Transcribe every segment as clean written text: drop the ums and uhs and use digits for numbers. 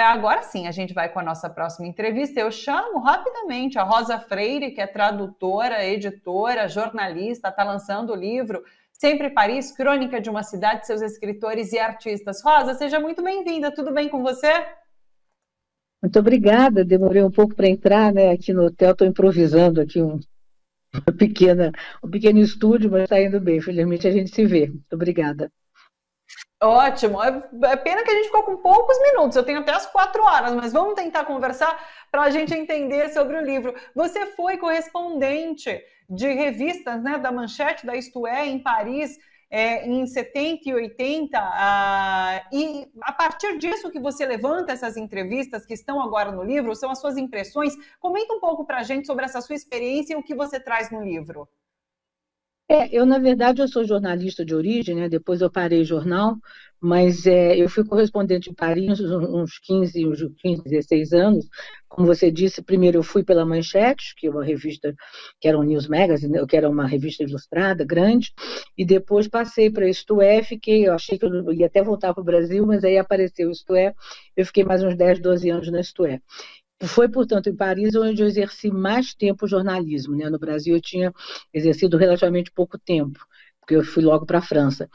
Agora sim, a gente vai com a nossa próxima entrevista. Eu chamo rapidamente a Rosa Freire, que é tradutora, editora, jornalista, está lançando o livro Sempre Paris, Crônica de uma Cidade, seus escritores e artistas. Rosa, seja muito bem-vinda. Tudo bem com você? Muito obrigada, demorei um pouco para entrar, né, aqui no hotel, estou improvisando aqui um pequeno estúdio, mas está indo bem, felizmente a gente se vê. Muito obrigada. Ótimo, é pena que a gente ficou com poucos minutos, eu tenho até as 4 horas, mas vamos tentar conversar para a gente entender sobre o livro. Você foi correspondente de revistas, né, da Manchete, da Isto É, em Paris, em 70 e 80, e a partir disso que você levanta essas entrevistas que estão agora no livro, são as suas impressões. Comenta um pouco para a gente sobre essa sua experiência e o que você traz no livro. Na verdade, eu sou jornalista de origem, né? Depois eu parei jornal, mas eu fui correspondente em Paris uns 15, 16 anos. Como você disse, primeiro eu fui pela Manchete, que é uma revista, que era um news magazine, que era uma revista ilustrada, grande, e depois passei para Isto É, eu achei que eu ia até voltar para o Brasil, mas aí apareceu Isto É, eu fiquei mais uns 10, 12 anos na Isto É. Foi, portanto, em Paris onde eu exerci mais tempo o jornalismo, né? No Brasil eu tinha exercido relativamente pouco tempo, porque eu fui logo para a França.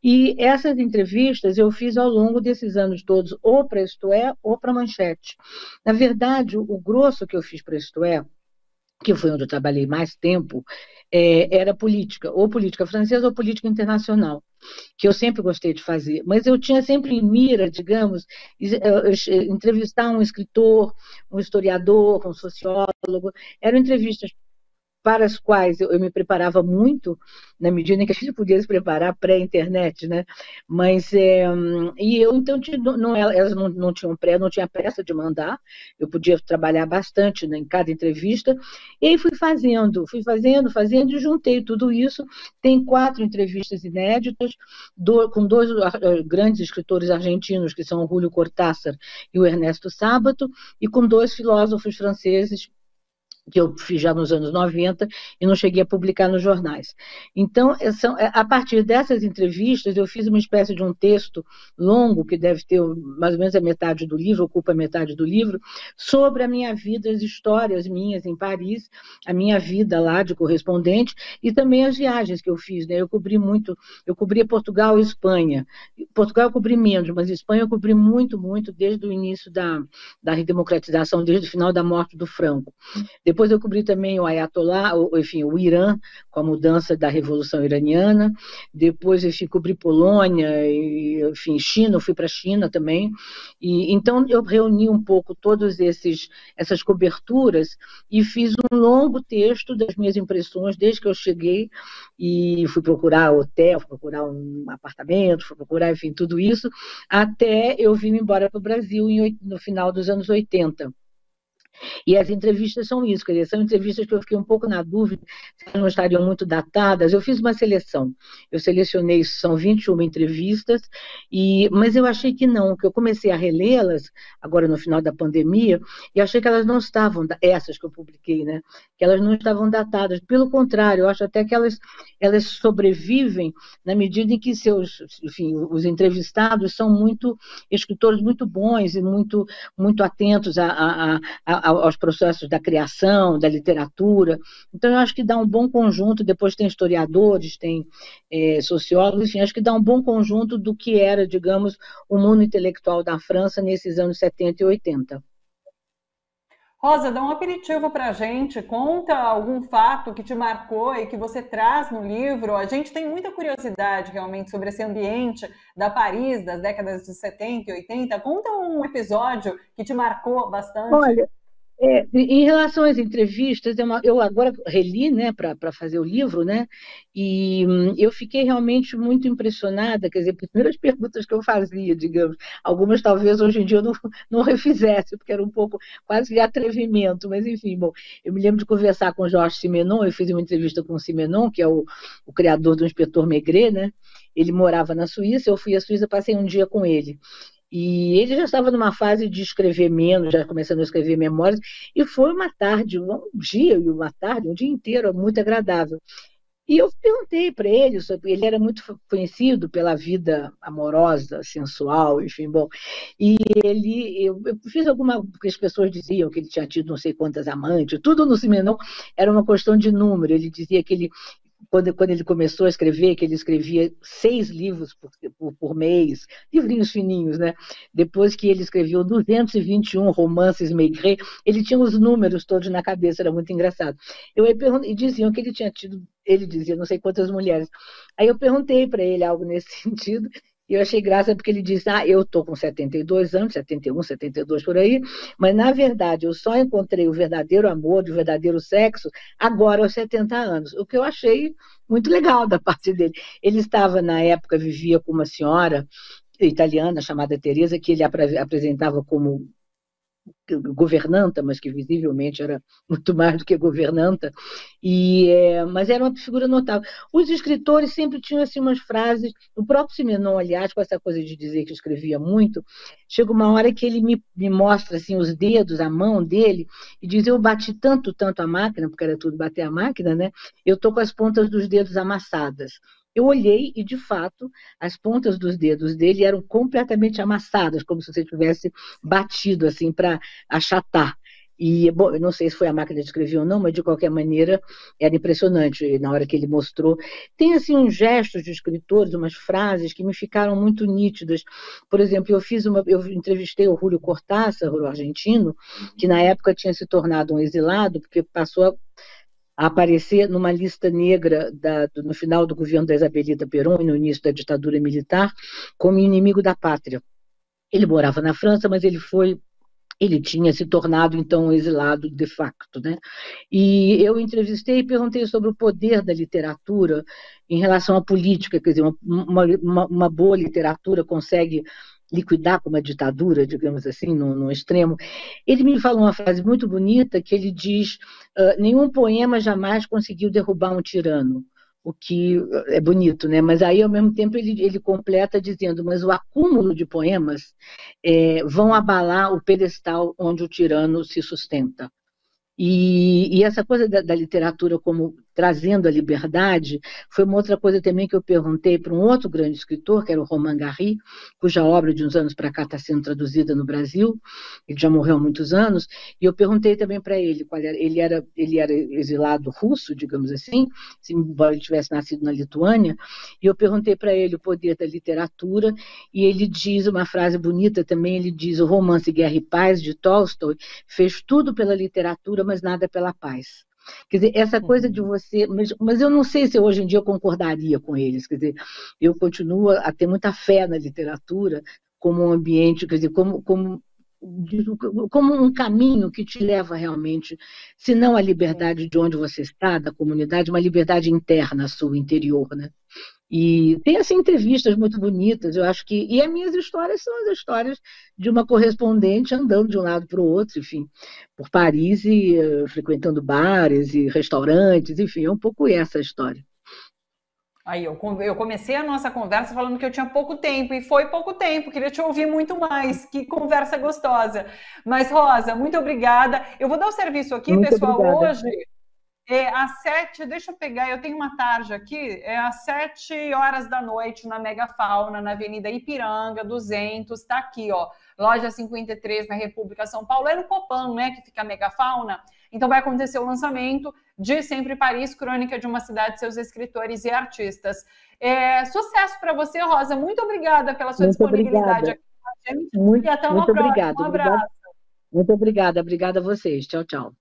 E essas entrevistas eu fiz ao longo desses anos todos, ou para Isto É, ou para Manchete. Na verdade, o grosso que eu fiz para Isto É, que foi onde eu trabalhei mais tempo, era política, ou política francesa ou política internacional, que eu sempre gostei de fazer, mas eu tinha sempre em mira, digamos, entrevistar um escritor, um historiador, um sociólogo. Eram entrevistas para as quais eu me preparava muito, na medida em que a gente podia se preparar pré-internet, né? Mas, e eu, então, elas não tinham não tinha pressa de mandar, eu podia trabalhar bastante, né, em cada entrevista, e aí fui fazendo, e juntei tudo isso. Tem 4 entrevistas inéditas, com 2 grandes escritores argentinos, que são o Julio Cortázar e o Ernesto Sábato, e com 2 filósofos franceses, que eu fiz já nos anos 90 e não cheguei a publicar nos jornais. Então, a partir dessas entrevistas, eu fiz uma espécie de um texto longo, que deve ter mais ou menos a metade do livro, ocupa a metade do livro, sobre a minha vida, as histórias minhas em Paris, a minha vida lá de correspondente, e também as viagens que eu fiz, né? Eu cobria Portugal e Espanha. Portugal eu cobri menos, mas Espanha eu cobri muito, muito, desde o início da redemocratização, desde o final da morte do Franco. Depois eu cobri também o Ayatollah, enfim, o Irã, com a mudança da Revolução Iraniana. Depois, enfim, cobri Polônia, e, enfim, China, eu fui para a China também. E, então, eu reuni um pouco todas essas coberturas e fiz um longo texto das minhas impressões desde que eu cheguei e fui procurar hotel, fui procurar um apartamento, fui procurar, enfim, tudo isso, até eu vir embora para o Brasil no final dos anos 80. E as entrevistas são isso, quer dizer, são entrevistas que eu fiquei um pouco na dúvida se elas não estariam muito datadas. Eu fiz uma seleção, eu selecionei, são 21 entrevistas, mas eu achei que não, que eu comecei a relê-las, agora no final da pandemia, e achei que elas não estavam, essas que eu publiquei, né, que elas não estavam datadas. Pelo contrário, eu acho até que elas sobrevivem na medida em que enfim, os entrevistados são escritores muito bons e muito, muito atentos aos processos da criação, da literatura. Então, eu acho que dá um bom conjunto, depois tem historiadores, tem sociólogos, enfim, acho que dá um bom conjunto do que era, digamos, o mundo intelectual da França nesses anos 70 e 80. Rosa, dá um aperitivo para a gente, conta algum fato que te marcou e que você traz no livro. A gente tem muita curiosidade realmente sobre esse ambiente da Paris das décadas de 70 e 80. Conta um episódio que te marcou bastante. Olha, em relação às entrevistas, eu agora reli, né, para fazer o livro, né, e eu fiquei realmente muito impressionada, quer dizer, primeiras perguntas que eu fazia, digamos, algumas talvez hoje em dia eu não refizesse, porque era um pouco quase de atrevimento, mas enfim, bom, eu me lembro de conversar com o Jorge Simenon, eu fiz uma entrevista com o Simenon, que é o criador do Inspetor Maigret, né, ele morava na Suíça, eu fui à Suíça, passei um dia com ele. E ele já estava numa fase de escrever menos, já começando a escrever memórias, e foi uma tarde, um dia inteiro, muito agradável. E eu perguntei para ele sobre. Ele era muito conhecido pela vida amorosa, sensual, enfim, bom. E eu fiz alguma. Porque as pessoas diziam que ele tinha tido não sei quantas amantes, tudo no Simenon era uma questão de número. Ele dizia que ele quando ele começou a escrever, que ele escrevia 6 livros por mês, livrinhos fininhos, né? Depois que ele escreveu 221 romances maigret, ele tinha os números todos na cabeça, era muito engraçado. E diziam que ele tinha tido, ele dizia não sei quantas mulheres. Aí eu perguntei para ele algo nesse sentido, e eu achei graça porque ele disse, eu estou com 72 anos, 71, 72 por aí, mas na verdade eu só encontrei o verdadeiro amor, o verdadeiro sexo, agora aos 70 anos, o que eu achei muito legal da parte dele. Ele estava, na época, vivia com uma senhora italiana chamada Teresa, que ele apresentava como governanta, mas que visivelmente era muito mais do que governanta, mas era uma figura notável. Os escritores sempre tinham assim, umas frases, o próprio Simenon, aliás, com essa coisa de dizer que escrevia muito, chega uma hora que ele me mostra assim, os dedos, a mão dele, e diz, eu bati tanto a máquina, porque era tudo bater a máquina, né? Eu estou com as pontas dos dedos amassadas. Eu olhei e, de fato, as pontas dos dedos dele eram completamente amassadas, como se você tivesse batido assim para achatar. E, bom, eu não sei se foi a máquina de escrever ou não, mas de qualquer maneira era impressionante na hora que ele mostrou. Tem assim uns gestos de escritores, umas frases que me ficaram muito nítidas. Por exemplo, eu entrevistei o Julio Cortázar, o argentino, que na época tinha se tornado um exilado, porque passou a aparecer numa lista negra no final do governo da Isabelita Perón e no início da ditadura militar como inimigo da pátria. Ele morava na França, mas ele tinha se tornado, então, um exilado de facto, né? E eu entrevistei e perguntei sobre o poder da literatura em relação à política, quer dizer, uma boa literatura consegue liquidar com uma ditadura, digamos assim, no extremo. Ele me falou uma frase muito bonita, que ele diz, nenhum poema jamais conseguiu derrubar um tirano, o que é bonito, né? Mas aí, ao mesmo tempo, ele completa dizendo, mas o acúmulo de poemas vão abalar o pedestal onde o tirano se sustenta. E essa coisa da literatura como trazendo a liberdade foi uma outra coisa também que eu perguntei para um outro grande escritor, que era o Romain Gary, cuja obra de uns anos para cá está sendo traduzida no Brasil, ele já morreu há muitos anos, e eu perguntei também para ele, ele era exilado russo, digamos assim, embora ele tivesse nascido na Lituânia, e eu perguntei para ele o poder da literatura, e ele diz uma frase bonita também, ele diz, o romance Guerra e Paz, de Tolstói, fez tudo pela literatura, mas nada pela paz. Quer dizer, essa coisa de você... Mas eu não sei se hoje em dia eu concordaria com eles. Quer dizer, eu continuo a ter muita fé na literatura como um ambiente, quer dizer, como um caminho que te leva realmente, se não à liberdade de onde você está, da comunidade, uma liberdade interna sua, interior, né? E tem assim, entrevistas muito bonitas, eu acho que. E as minhas histórias são as histórias de uma correspondente andando de um lado para o outro, enfim, por Paris e frequentando bares e restaurantes, enfim, é um pouco essa a história. Aí eu comecei a nossa conversa falando que eu tinha pouco tempo, e foi pouco tempo, queria te ouvir muito mais, que conversa gostosa. Mas, Rosa, muito obrigada. Eu vou dar o serviço aqui, muito pessoal, obrigada. Hoje. Às 7, deixa eu pegar, eu tenho uma tarja aqui, às 7 horas da noite na Megafauna, na Avenida Ipiranga, 200, tá aqui, ó, loja 53 na República São Paulo, é no Copan, né, que fica a Megafauna, então vai acontecer o lançamento de Sempre Paris, Crônica de uma Cidade, seus escritores e artistas. Sucesso para você, Rosa, muito obrigada pela sua disponibilidade aqui com a gente, e até uma próxima, um abraço. Muito obrigada a vocês, tchau, tchau.